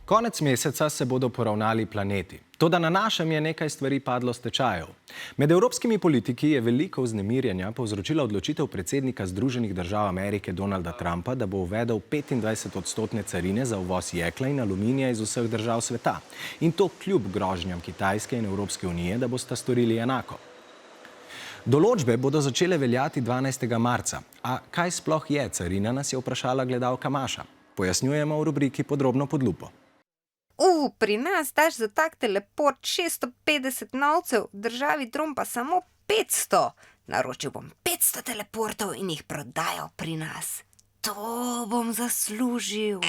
Konec meseca se bodo poravnali planeti. Toda na našem je nekaj stvari padlo s tečajev. Med evropskimi politiki je veliko vznemirjenja povzročila odločitev predsednika Združenih držav Amerike Donalda Trumpa, da bo uvedel 25-odstotne carine za uvoz jekla in aluminija iz vseh držav sveta. In to kljub grožnjam Kitajske in Evropske unije, da bosta storili enako. Določbe bodo začele veljati 12. marca. A kaj sploh je carina, nas je vprašala gledalka Maša. Pojasnjujemo v rubriki Podrobno pod lupo. Pri nas daš za tak teleport 650 novcev, v državi Trumpa samo 500. Naročil bom 500 teleportov in jih prodajal pri nas. To bom zaslužil.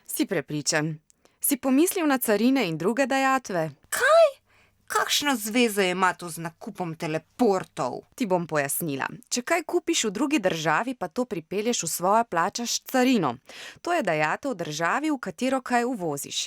Si prepričan? Si pomislil na carine in druge dajatve? Kakšna zveza ima to z nakupom teleportov? Ti bom pojasnila. Če kaj kupiš v drugi državi, pa to pripelješ v svojo, plačaš carino. To je dajatev v državi, v katero kaj uvoziš.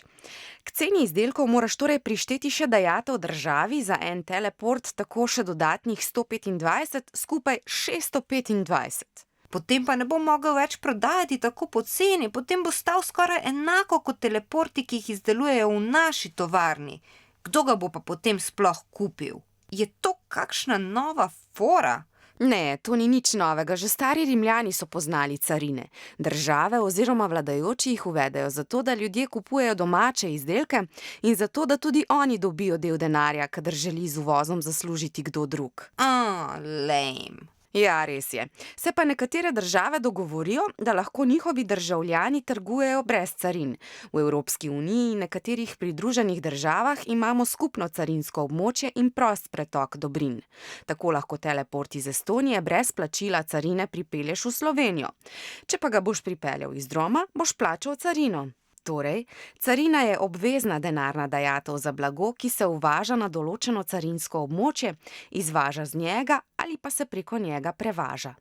K ceni izdelkov moraš torej prišteti še dajatev državi, za en teleport tako še dodatnih 125, skupaj 625. Potem pa ne bom mogel več prodajati tako poceni, potem bo stal skoraj enako kot teleporti, ki jih izdelujejo v naši tovarni. Kdo ga bo pa potem sploh kupil? Je to kakšna nova fora? Ne, to ni nič novega, že stari Rimljani so poznali carine. Države oziroma vladajoči jih uvedejo zato, da ljudje kupujejo domače izdelke in zato, da tudi oni dobijo del denarja, kadar želi z uvozom zaslužiti kdo drug. Lame. Ja, res je. Se pa nekatere države dogovorijo, da lahko njihovi državljani trgujejo brez carin. V Evropski uniji in nekaterih pridruženih državah imamo skupno carinsko območje in prost pretok dobrin. Tako lahko teleport iz Estonije brez plačila carine pripelješ v Slovenijo. Če pa ga boš pripeljal iz Roma, boš plačal carino. Torej, carina je obvezna denarna dajatev za blago, ki se uvaža na določeno carinsko območje, izvaža z njega ali pa se preko njega prevaža.